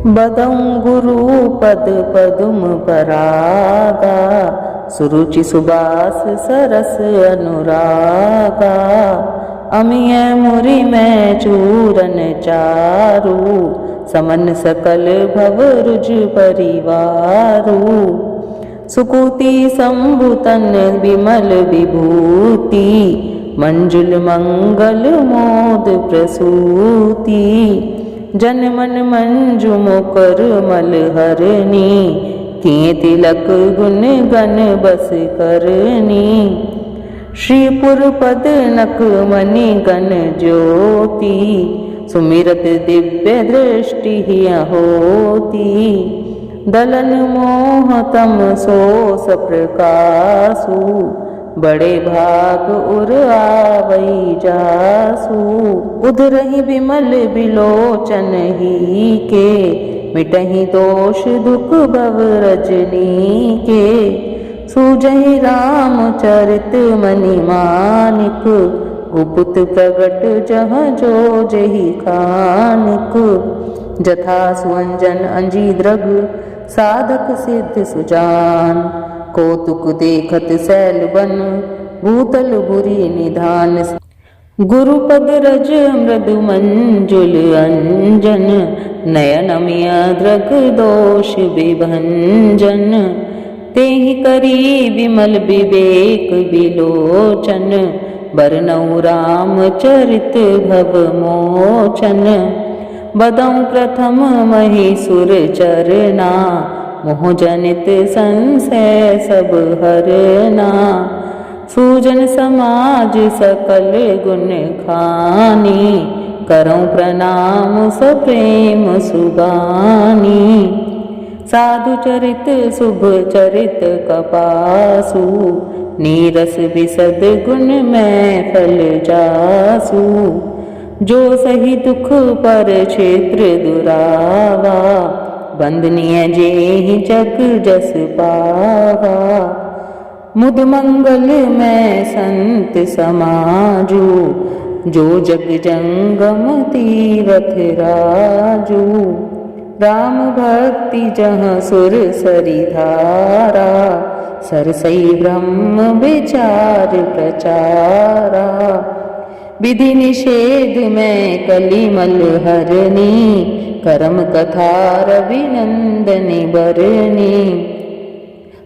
बदं गुरु पद पदुम परागा, सुरुचि सुबास सरस अनुरागा। अमिय मुरि में चूरन चारु, समन सकल भव रुज परिवारु। सुकुति संभुतन विमल विभूति, मंजुल मंगल मोद प्रसूति। जन मन मंजु मुकर मल हरनी, किए तिलक गुण गण बस करनी। श्रीपुर पद नक मणि गण ज्योति, सुमिरत दिव्य दृष्टि होती। दलन मोह तम सोस प्रकाशु, बड़े भाग उर आवई जासु। उधरहि विमल बिलोचन ही के, मिटहि दोष दुख भव रजनी के। सूझहि रामचरित मनि मानिक, गुपुत प्रगट जह जो जहि खानिक। जथा सुअंजन अंजी द्रग, साधक सिद्ध सुजान। कौतुक देखत सैल बन, भूतल बुरी निधान। गुरुपद रज मृदु मंजुल अंजन, नयन अमिय द्रग दोष विभंजन। तेहि करी विमल विवेक विलोचन, बरनऊ रामचरित भव मोचन। बदं प्रथम महीसुर चरना, मोह जनित संशय सब हरना। सूजन समाज सकल गुण खानी, करऊं प्रणाम सप्रेम सुबानी। साधु चरित शुभ चरित कपासु, नीरस विशद गुण में फल जासु। जो सही दुख पर क्षेत्र दुरावा, बंदनीय जेहि जग जस पावा। मुद मंगल में संत समाजू, जो जग जंगम तीरथ राजू। राम भक्ति जहाँ सुर सरिधारा, सरसई ब्रह्म विचार प्रचारा। विधि निषेध में कलिमल हरनी, करम कथा रविनंदनी बरनी।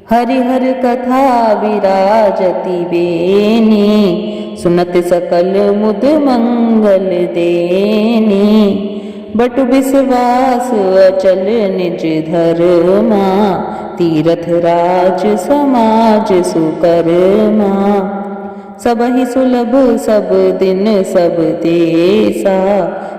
हरिहर कथा विराजति बेनी, सुनत सकल मुद मंगल देनी। बटु विश्वास अचल निज धर्मा, तीरथ राज समाज सुकर्मा। सबहि सुलभ सब दिन सब देसा,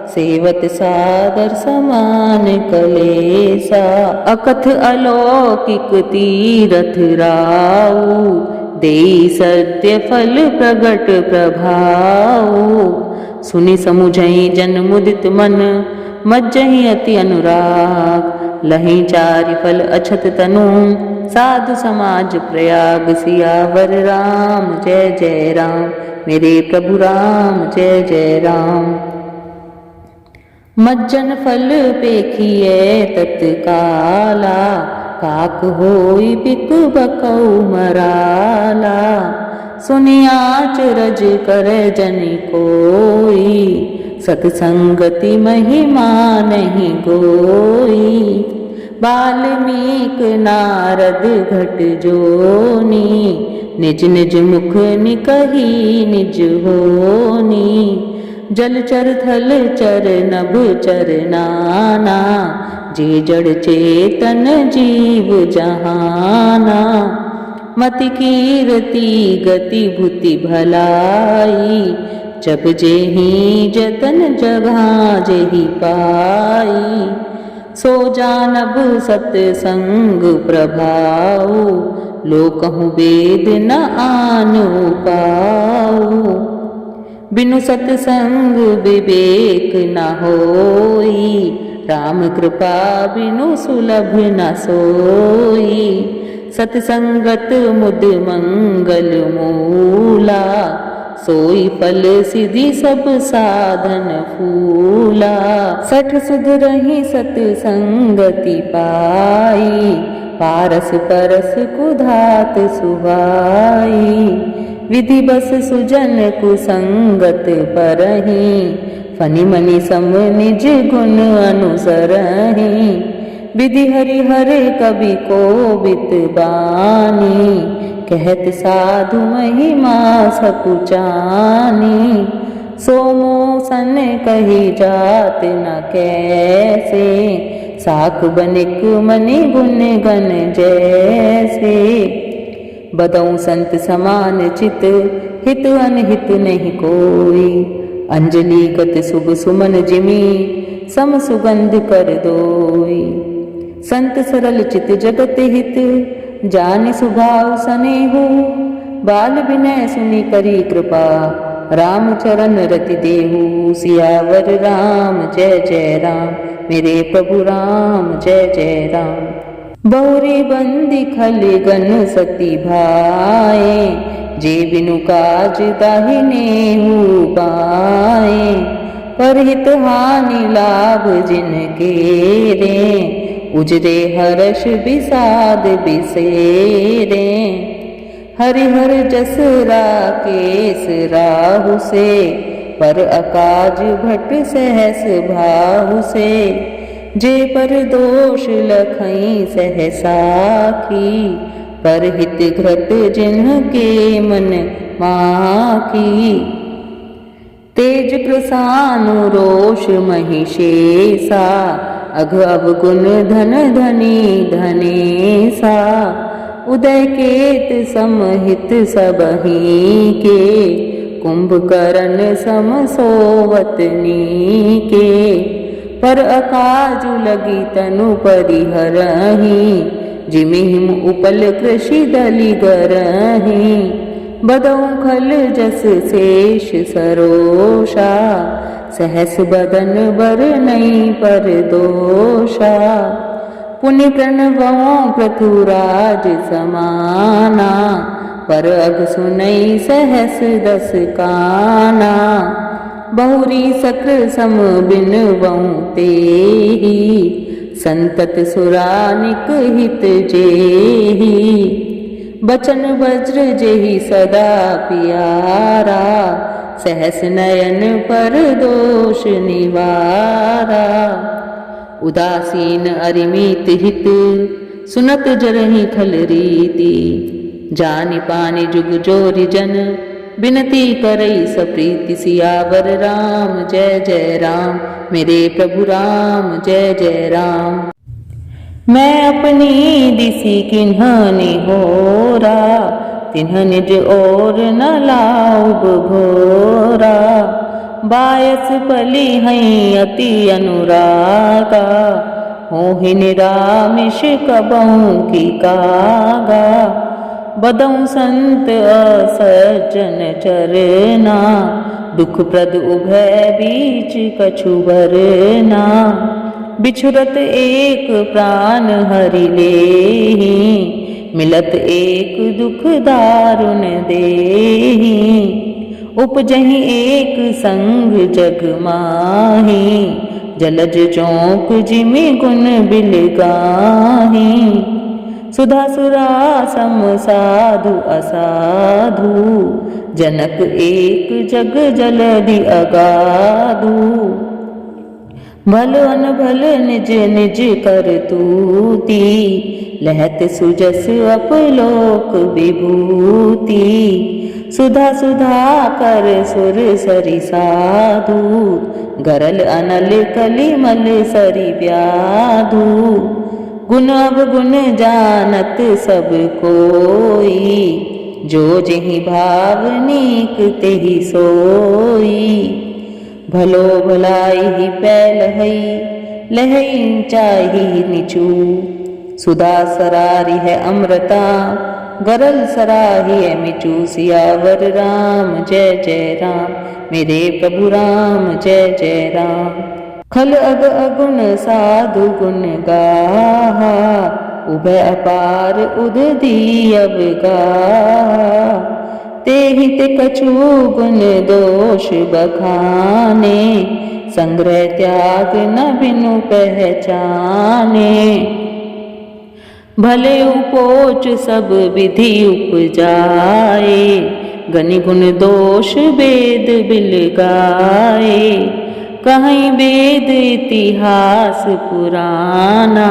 सेवत सादर समान कलेसा। अकथ अलौकिक तीरथ राऊ, देई सत्य फल प्रगट प्रभाऊ। सुनि समुझई जन मुदित मन, मज्जहि अति अनुराग। लहि चारि फल अछत तनु, साधु समाज प्रयाग। सियावर राम जय जय राम, मेरे प्रभु राम जय जय राम। मज्जन फल पेखिए तत्काला, काक होई बिक बकऊ मराला। सुनियाच रज कर जन कोई, सतसंगति महिमा नहीं गोई। बाल्मीक नारद घट जोनी, निज निज मुख निकही निज होनी। जलचर थल चर नभ चर नाना, जे जड़ चेतन जीव जहाना। मति कीरति गति भूति भलाई, जब जेहि जतन जगह जेहि पाई। सो जानब सत्संग प्रभाऊ, लोकहु वेद न आन पाऊ। बिनु सत्संग विवेक न होई, राम कृपा बिनु सुलभ न सोई। सत्संगत मुद मंगल मूला, सोई फल सिद्धि सब साधन फूला। 60 सुध रही सतसंगति पाई, पारस परस कुधात सुहाई। विधि बस सुजन कुसंगत परही, फनि मनि सम निज गुण अनुसरहि। विधि हरि हरे कवि कोवित बानी, कहत साधु महिमा सकुचानी। सोमो सन कही जात न कैसे, साक बनिक मनि गुण गण जैसे। बदऊ संत समान चित, हित अनहित नहीं कोई। अंजलि गत शुभ सुमन जिमी, सम सुगंध कर दोई। संत सरल चित जगत हित, जानि स्वभाव सनेहु। बाल विनय सुनि करी कृपा, राम चरण रति देहु। सियावर राम जय जय राम, मेरे प्रभु राम जय जय राम। बहुरी बंदी खल गन सती भाए, जे बिनु काज दाहिने हु पाए। परहित हानि लाभ जिनके रे, उजरे हर्ष विषाद बिसेरे। हरिहर जस राकेश राहु से, पर अकाज भट सहस भाहु से। जे पर दोष लखई सहसाखी, पर हित घृत जिन्हके मन माखी। तेज प्रसानु रोष महिषेसा, अघ अवगुण धन धनी धनेसा। उदय केत समहित सबही के, कुंभकर्ण सम सोवतनी के। पर अकाजु लगी तनु परिहरहि, जिमिहिम उपल कृषि दलि गरहि। बदऊ खल जस शेष सरोषा, सहस बदन बर नहीं पर दोषा। पुनि प्रणवों पृथुराज समाना, पर अघ सुनई सहस दस काना। बहुरी सक्र सम बिनवऊं तेहि, संतत सुरानिक हित जेहि। बचन वज्र जेहि सदा पियारा, सहस नयन पर दोष निवारा। उदासीन अरिमित हित, सुनत जरहि खल रीति। जानि पानि जुग जोरि जन, बिनती करई सप्रीति। सियावर राम जय जय राम, मेरे प्रभु राम जय जय राम। मैं अपनी दिसी किन्हनि होरा, तिन्ह निज ओर न लाउब भोरा। बायस पली हई अति अनुरागा, होहि निरामिष कबहु की कागा। बदऊ संत असज्जन चरना, दुख प्रद उभय बीच कछु बरना। बिछुरत एक प्राण हरि लेहि, मिलत एक दुख दारुण देहि। उपजहि एक संग जग माहि, जलज चौक जिमि गुण बिलगाहि। सुधा सुरा सम साधु असाधु, जनक एक जग जलधि अगाधु। भल अनभल निज निज करतूति, लहत सुजस अपलोक विभूति। सुधा सुधा कर सुर सरि साधु, गरल अनल कलिमल सरि व्याधु। गुण अवगुण जानत सब कोई, जो जेहि भावनीक तेहि सोई। भलो भलाई पैल हई, लहई चाही निचू। सुधा सरारी है अमृता, गरल सराही है मिचू। सियावर राम जय जय राम, मेरे प्रभु राम जय जय राम। खल अग अगुण साधु गुण गाहा, उभय अपार उदधि अब गाहा। तेहि ते कछु गुण दोष बखाने, संग्रह त्याग न बिनु पहचाने। भले उपोच सब विधि उपजाए, गनि गुण दोष वेद बिल गाए। कहीं वेद इतिहास पुराना,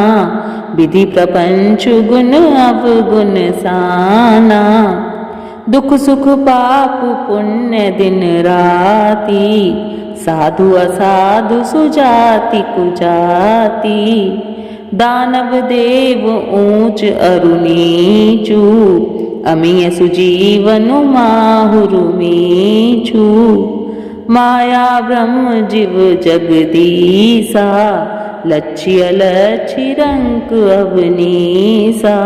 विधि प्रपंच गुण अवगुण साना। दुख सुख पाप पुण्य दिन राति, साधु असाधु सुजाति कुजाति। दानव देव ऊंच अरु नीचु, अमीय सुजीवनु माहुरु मीचु। माया ब्रह्म जीव जगदीसा, लक्ष्य लक्ष्य रंक अवनीसा।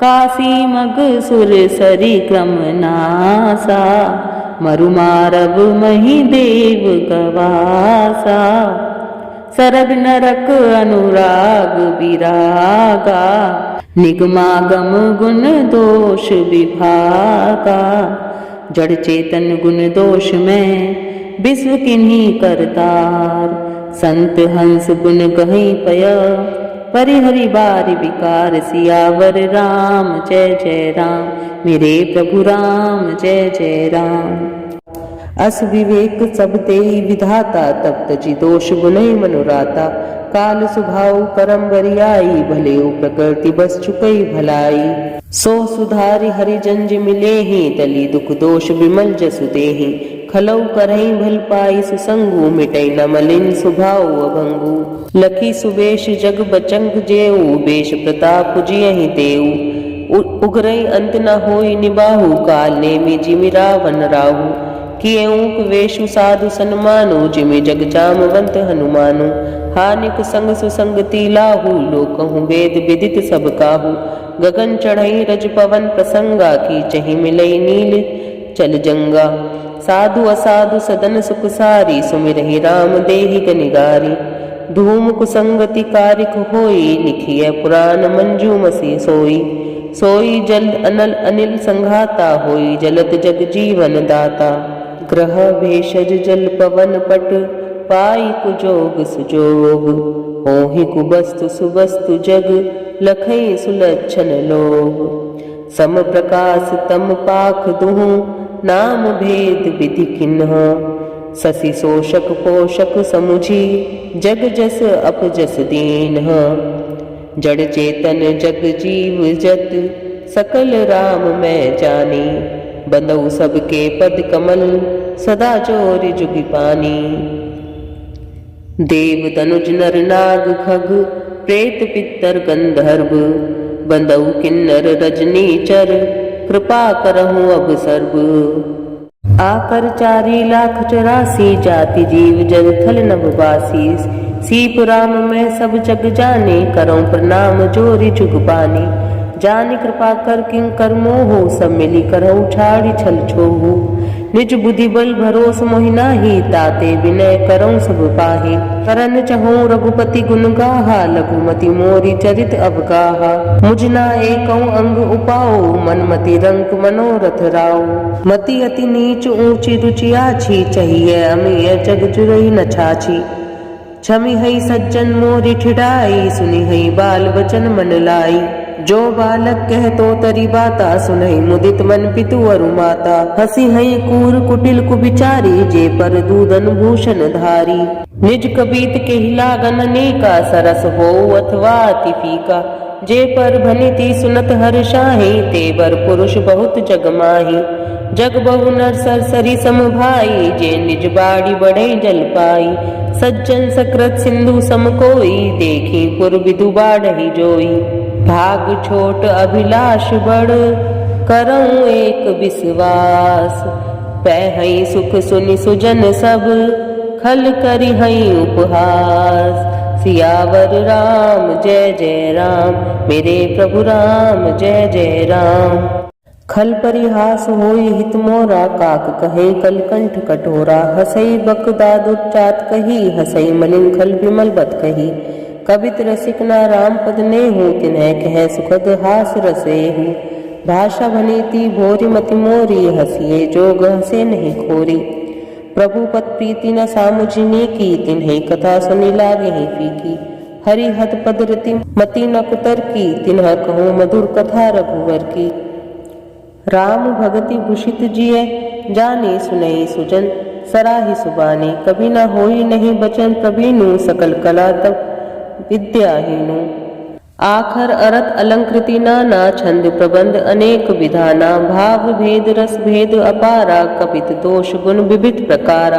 काशी मग सुर सरी क्रम नासा, मरु मारव मही देव गवासा। सरग नरक अनुराग विरागा, निगमागम गुण दोष विभागा। जड़ चेतन गुण दोष में विश्व किन्हीं करतार। संत हंस गुण कहीं पय, परिहरि बार विकार। सियावर राम जय जय राम, मेरे प्रभु राम जय जय राम। अस विवेक सब तेई विधाता, तब तजि दोष गुनई मनोराता। काल सुभाव करम बरियाई, भले प्रकृति बस चुकई भलाई। सो सुधारि हरिजन जि मिले ही, तली दुख दोष विमल जसु देहि। खलौ करहीं भल पाई सुसंगु, मिटई न मलिन सुभाव अभंगु। लखी सुबेश जग बचंग जेऊ, बेश प्रताप जियहि तेऊ। उगरई अंत न होई निबाहु, काल नेमि जिमि रावण राहु। किए ऊक वेशु साधु सन्मानु, जिमि जग जामवंत हनुमानु। हानिक संग सुसंगति लाहु, लोकहु वेद विदित सब काहू। गगन चढ़ई रज पवन प्रसंगा, की चहि मिलई नील चल जंगा। साधु असाधु सदन सुख सारी, सुमिरहि राम देहि गनिगारी। धूम कुसंगति कारिक होई, लिखिय पुराण मंजू मसी सोई। सोई जल अनल अनिल संघाता, होई जलत जग जीवन दाता। ग्रह भेषज जल पवन पट, पाई कुजोग सुजोग। होहि कुबस्तु सुबस्तु जग, लखई सुलक्षण लोग। सम प्रकाश तम पाख दुहु, नाम भेद विधि किन्ह। ससी शोषक पोषक समुझी, जग जस अपजस दीन्ह। जड़ चेतन जग जीव जत, सकल राम मैं जानी। बंदऊ सबके पद कमल, सदा जोरि जुगि पानी। देव तनुज नर नाग खग, प्रेत पितर गंधर्व। बंदऊ किन्नर रजनीचर, कृपा करहूँ अब सर्व। आकर 4,84,000 जाति जीव जल थल नभवासी। सीप राम में सब जग जाने, करऊँ प्रणाम जोरि जुग पानी। जानि कृपा कर किंकर मोहु, सब मिली करहु छाड़ी छल छोहु। निज बुद्धि बल भरोस मोहि नाहि, ताते विनय करऊँ सब पाहि। करन चहूँ रघुपति गुण गाहा, लघुमति मोरी चरित अवगाहा। मुझ ना एकऊँ अंग उपाओ, मन मति रंक मनोरथ राओ। मति अति नीच ऊंची रुचि आछी, चाहिए अमीय जग जुरई न छाछी। छमि हई सज्जन मोरी ठिठाई, सुनि हई बाल वचन मन लाई। जो बालक कह तो तरी बाता, सुनहि मुदित मन पितु अरु माता। हसी हई कूर कुटिल कुबिचारी, जे पर दूधन भूषण धारी। निज कबीत के लागन अनेका, सरस हो अथवा अति फीका। जे पर भनिति सुनत हर्षाहि, ते बर पुरुष बहुत जग माहि। जग बहु नर सरसरी सम भाई, जे निज बाड़ी बढ़े जल पाई। सज्जन सकृत सिंधु सम कोई, देखी पुर विदु बाढ़हि जोई। भाग छोट अभिलाष बड़, करऊँ एक विश्वास। पहई सुख सुनि सुजन सब, खल करि हई उपहास। सियावर राम जय जय राम, मेरे प्रभु राम जय जय राम। खल परिहास होई हित मोरा, काक कहे कलकंठ कठोरा। हसई बक दादुर चात कही, हसई मलिन खल विमल बत कही। कवित रसिक ना राम पद नेहु, तिन्ह कह सुखद हास रसेहु। भाषा भनीति भोरी मति मोरी, हसिए जोग हसे नहीं खोरी। प्रभु पद प्रीति न सामुझिने की, तिन्हें कथा सुनी लागे ही फीकी। हरि हद पद रति मति न कुतर की, तिन्ह कहूँ मधुर कथा रघुवर की। राम भगति भूषित जिय, जाने सुनई सुजन, सराहि सुबाने। कभी न होई नहीं बचन, प्रवीणु सकल कला तब विद्याहीनु। आखर अरत अलंकृति नाना, छंद प्रबंध अनेक विधाना। भाव भेद रस भेद अपारा, कवित दोष गुण विविध प्रकारा।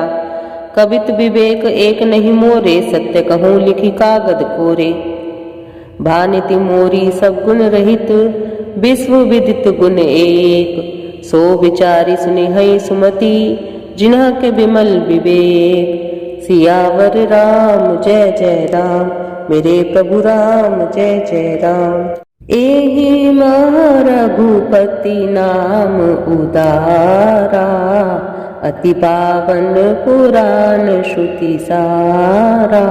कवित विवेक एक नहीं मोरे, सत्य कहूँ लिखी कागद कोरे। भानिति मोरी सब गुण रहित, विश्व विदित गुण एक। सो विचारी सुनिहै सुमति, जिन्ह के विमल विवेक। सियावर राम जय जय राम, मेरे प्रभु राम जय जय राम। एहि रघुपति नाम उदारा, अति पावन पुराण श्रुति सारा।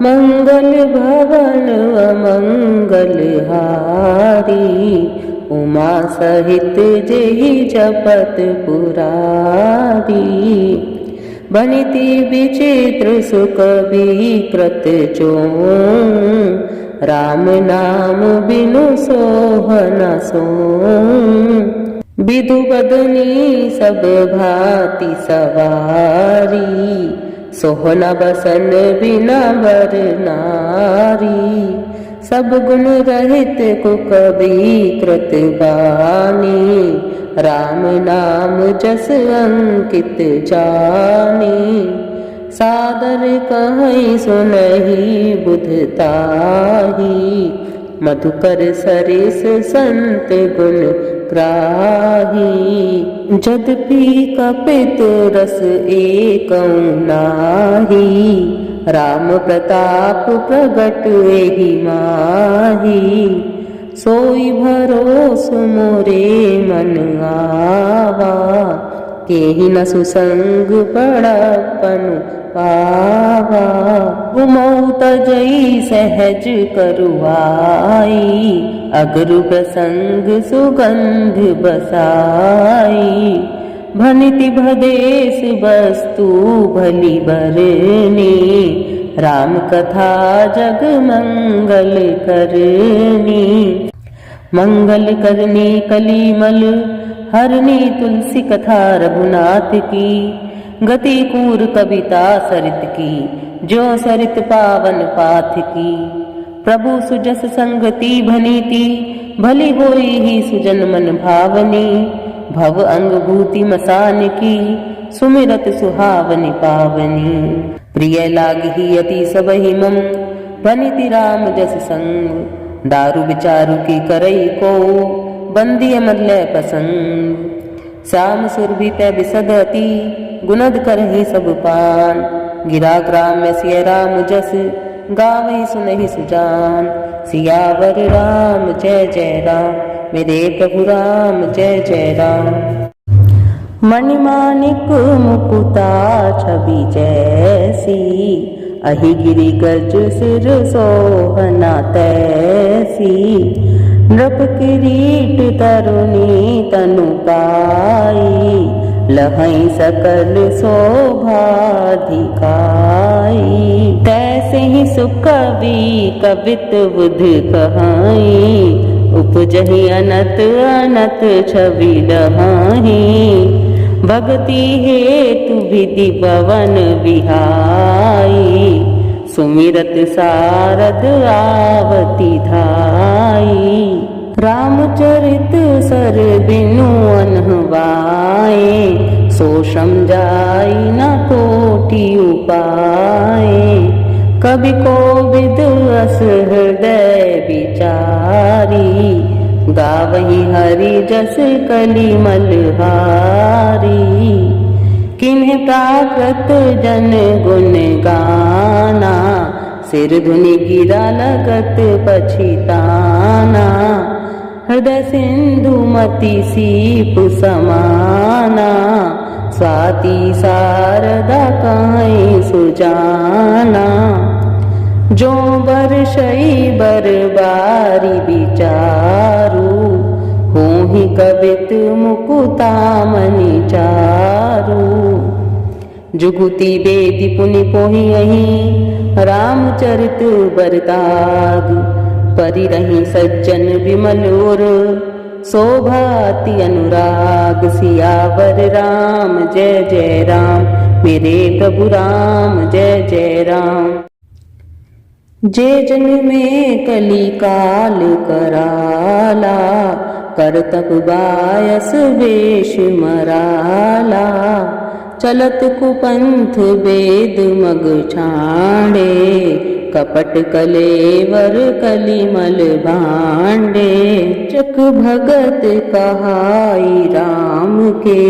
मंगल भवन अमंगल हारी, उमा सहित जेहि जपत पुरारी। बनिति विचित्र सुख विकृत चों, राम नाम बिनु सोहन सों। विधु बदनी सब भांति सवारी, सोहना बसन बिना वर नारी। सब गुण रहित कुक विकृत बानी, राम नाम जस अंकित जानी। सादर कहीं सुनहि बुधताही, मधुकर सरिस संत गुण ग्राही। जदपि कपित रस एकौ नाही, राम प्रताप प्रगट एहि माही। सोई भरोस मोरे मन आवा, केहि न सुसंग बड़पन पावा। घुमऊ तजई सहज करुआई, अगरु प्रसंग सुगंध बसाई। भनिति भदेश वस्तु भली बरनी, राम कथा जग मंगल करनी। मंगल करनी कलीमल, हरनी तुलसी कथा रघुनाथ की। गति कूर कविता सरित की, जो सरित पावन पाथ की। प्रभु सुजस संगति भनीति, भली होई ही सुजन मन भावनी। भव अंग भूति मसान की, सुमिरत सुहावनी पावनी। प्रिय लागी अति सबहि मम, बनिति राम जस संग। दारु विचारु की करई को, बंदिय मदलय पसंग। श्याम सुरभि तै बिसद अति, गुनद करहि सब पान। गिरा ग्राम्य सिय राम जस, गावहि सुनहि सुजान। सियावर राम जय जय राम, मेरे प्रभु राम जय जय राम। मणिमाणिक मुकुता छवि जैसी, अहि गिरि गज सिर सोहना तैसी। नृप किरीट तरुणी तनु पाई, लहई सकल शोभाधिकाई। तैसे ही सुकवि कवित बुध कहाई, उपजहि अनत अनत छवि लहाई। भक्ति हेतु विधि भवन विहाई, सुमिरत सारद आवती धाई। रामचरित सर बिनु अनहवाए, सो समझाई न कोटि उपाय। कवि कोविद अस हृदय विचारी, गावहि हरि जस कलिमल हारी। किन्ह प्राकृत जन गुण गाना, सिर धुनि गिरा लगत पछिताना। हृदय सिंधु मति सीप समाना, स्वाति शारदा काई सुजाना। जो बरसई बरबारी विचारू, हो मोहि कवित मुकुतामणि चारु। जुगुति बेदी पुनि पोहियहि रामचरित बरताग। परि रही सज्जन विमल उर शोभाति अनुराग। सियावर राम जय जय राम, मेरे प्रभु राम जय जय राम। जे जन में कली काल कराला, करतब बायस वेश मराला। चलत कुपंथ वेद मग छांडे, कपट कलेवर कलिमल भांडे। चक भगत कहाई राम के,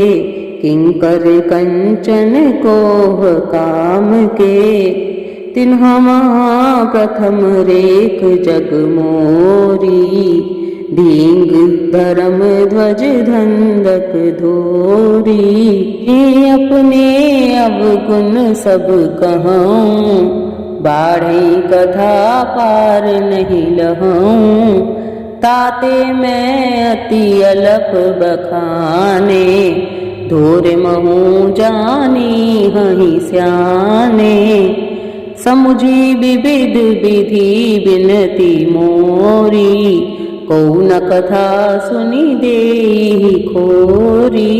किंकर कंचन कोह काम के। तिन्हा प्रथम रेख जग मोरी, ढींग धर्म ध्वज धंधक धोरी। अपने अवगुण सब कहूँ, बाढ़ी कथा पार नहीं लहूँ। ताते मैं अति अलप बखाने, धोर महू जानी हहि स्याने। समुझी विविध विधि बिनती मोरी, कौ न कथा सुनी देहि खोरी।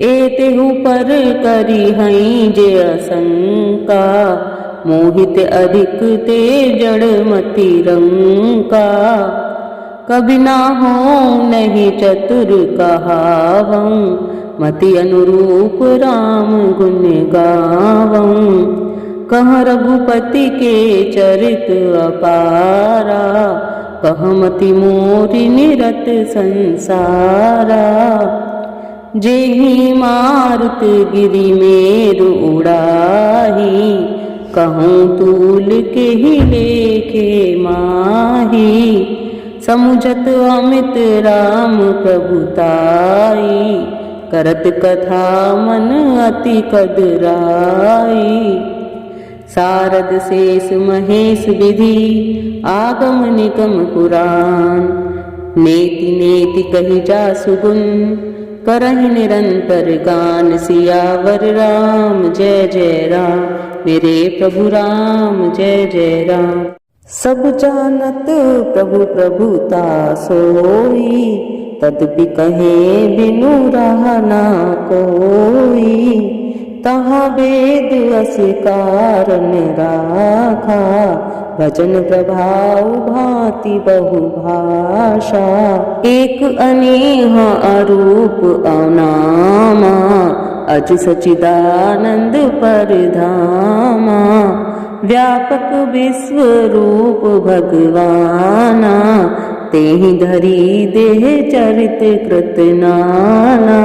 एतेहु पर करी हई जे असंका, मोहित अधिक ते जड़ मति रंका। कभी ना हो नहीं चतुर कहावं, मति अनुरूप राम गुण गावं। कह रघुपति के चरित अपारा, कह मति मोरी निरत संसारा। जेहि मारुत गिरि मेरु उड़ाही, कहूँ तूल के ही लेखे माही। समुझत अमित राम प्रभुताई, करत कथा मन अति कदराई। सारद शेष महेश विधि, आगम निगम पुराण। नेति नेति कहि जासु गुण, करहि निरंतर गान। सियावर राम जय जय राम, मेरे प्रभु राम जय जय राम। सब जानत प्रभु प्रभुता सोई, तदपि कहे बिनु रहा ना कोई। तहाँ वेद अस कारण राखा, भजन प्रभाव भांति बहु भाषा। एक अनेह अरूप अनामा, अज सचिदानंद परधामा। व्यापक विश्व रूप भगवाना, तेहि धरी देह चरित कृत नाना।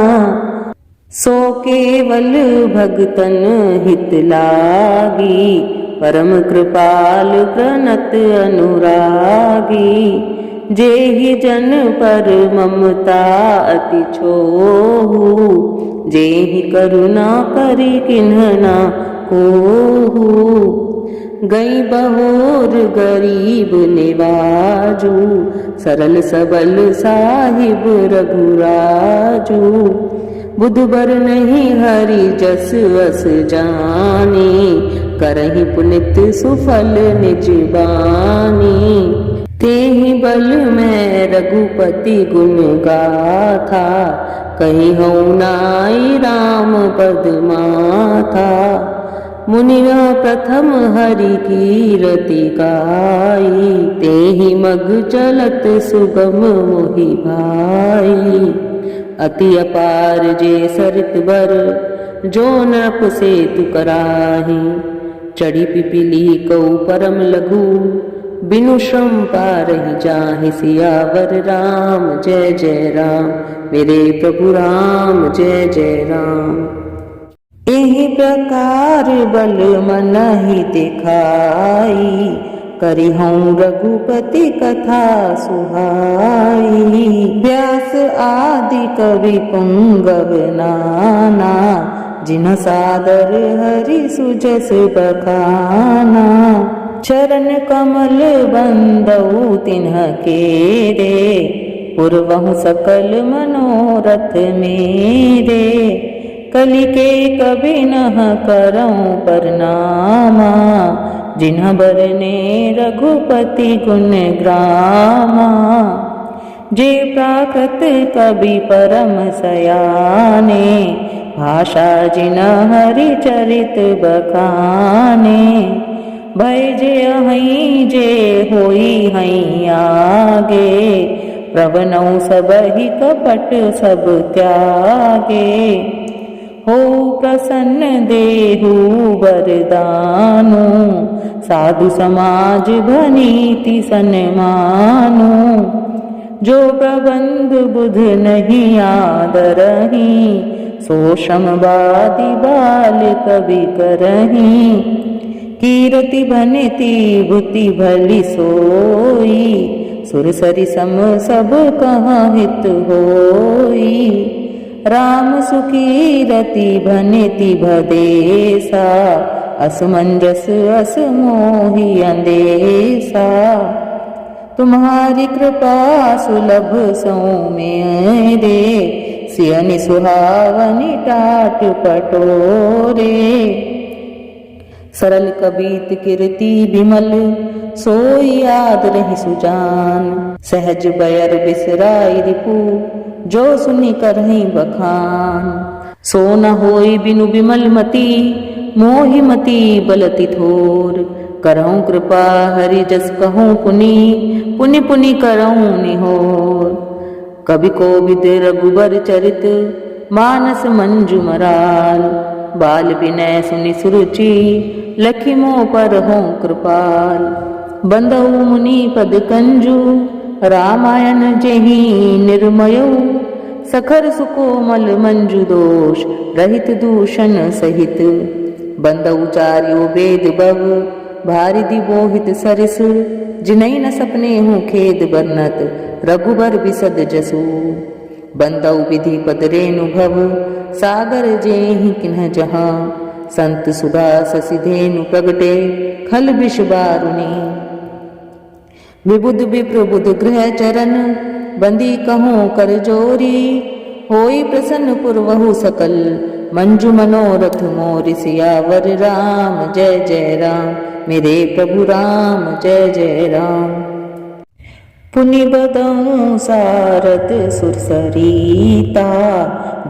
सो केवल भगतन हित लागी, परम कृपाल प्रणत अनुरागी। जेहि जन पर ममता अति छोहू, जेहि करुणा करि किन्ह ना कोहू। गई बहोर गरीब निवाजू, सरल सबल साहिब रघुराजू। बुधबर नहीं हरि जस अस जानी, करहि पुनित सुफल निज बानी। तेहि बल में रघुपति गुण गाथा, कही हूँ नाई राम पद माथा। मुनिया प्रथम हरि कीरति गाई, तेहि मग चलत सुगम मोहि भाई। अति अपार जे सरित बर, जो नृप सेतु कराही। चढ़ी पिपीली कऊ परम लघु, बिनु श्रम पारहि जाहि। सियावर राम जय जय राम, मेरे प्रभु राम जय जय राम। एहि प्रकार बल मनहि दिखाई, करिहूँ रघुपति कथा सुहाई। व्यास आदि कवि पुंगव नाना, जिन सादर हरि सुजस बखाना। चरण कमल बंदउ तिन्ह केरे, पुरवहु सकल मनोरथ मेरे। कलि के कभी नह करऊं परनामा, जिन्ह बरने रघुपति गुण ग्रामा। जे प्राकृत कवि परम सयाने, भाषा जिन हरि चरित बखाने। भय जे हई जे होई हई आगे, प्रवनौ सबहि कपट सब त्यागे। हो प्रसन्न देहु वरदानु, साधु समाज भनीति सन्मानु। जो प्रबंध बुध नहीं आदरही, सो श्रमवादी बाल कवि करही। कीरति भनिति भूति भली सोई, सुरसरि सम सब कहाँ हित होई। राम सुकीरति भनिति भदेसा, असमंजस अस मोहि अंदेसा। तुम्हारी कृपा सुलभ सो मेरे, सियनि सुहावनि टाट पटोरे। सरल कबीत कीर्ति बिमल, सोई याद रही सुजान। सहज बयर बिसराई रिपु, जो सुनि करहि बखान। सो न होई बिनु बिमल मति, मोहि मति बलति थोर। करहूँ कृपा हरि जस कहूँ पुनि, पुनि पुनि करहूँ निहोर। कवि कोविद रघुबर चरित, मानस मंजु मराल। बाल विनय सुनि सुरुचि, लखि मोह पर हों कृपाल। बंदहु मुनि पद कंजु, रामायण जेहि निर्मयौ। सखर सुकोमल मंजु दोष, रहित दूषण सहित। बंदहु चार्यो वेद बव, भारि दिबोहित सरिस। जिनहि न सपने हूँ खेद बरनत, रघुबर बिसद जसु। बंदहु विधि पद रेणु भव, सागर जेहि किन्ह जहाँ। संत सुधा शशि धेनु प्रगटे, खल विष बारुनी। विबुध विप्र बुध गृह चरण, बंदी कहूँ कर जोरी। होई प्रसन्न पुरवहु सकल, मंजु मनोरथ मोर। सियावर राम जय जय राम, मेरे प्रभु राम जय जय राम। पुनि बदऊँ सारद सुरसरिता,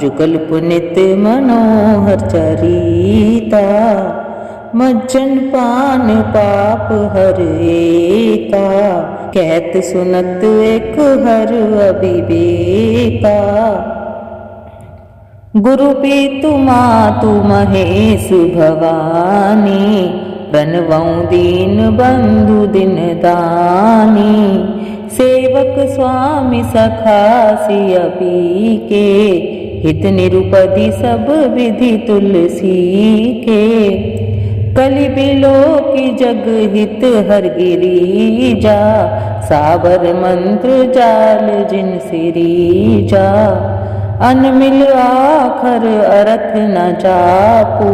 जुगल पुनित मनोहर चरिता। मज्जन पान पाप हर एका, कहत सुनत एक हर अविवेका। गुरु पीतु मातु महेश भवानी, प्रणवऊँ दीन बंधु दिन दानी। सेवक स्वामी सखा सिय पी के, हित निरुपधि सब विधि तुलसी के। कलि बिलो की जग हित हर गिरिजा, साबर मंत्र जाल जिन सिरीजा। अनमिल आखर अरथ न चापू,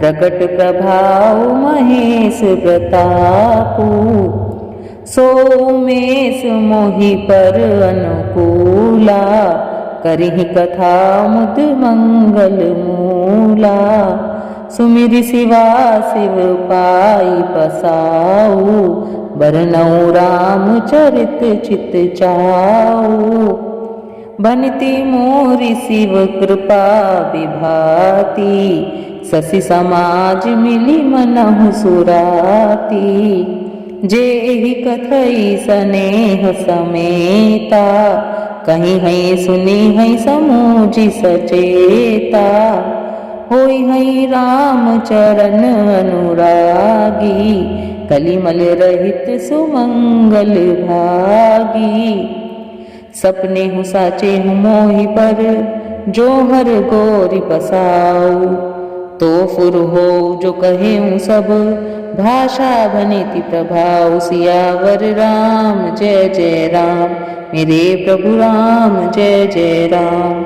प्रकट प्रभाव महेश प्रतापू। सोमेश मोहि पर अनुकूला, करिहि कथा मुद मंगल मूला। सुमिरि शिवा शिव पाई पसाऊ, बरनऊँ राम चरित चित चाऊ। बनिति मोरि शिव कृपा विभाति, शशि समाज मिली मनहु सुराती। जेहि कथई स्नेह समेता, कहीं हई सुनी हई समूझि सचेता। होई हई राम चरण अनुरागी, कलिमल रहित सुमंगल भागी। सपने हूँ साचे हूँ मोहि पर, जो हर गोरि बसाऊ। तो फुर हो जो कहे हूँ सब, भाषा भनिति प्रभाव। सियावर राम जय जय राम, मेरे प्रभु राम जय जय राम।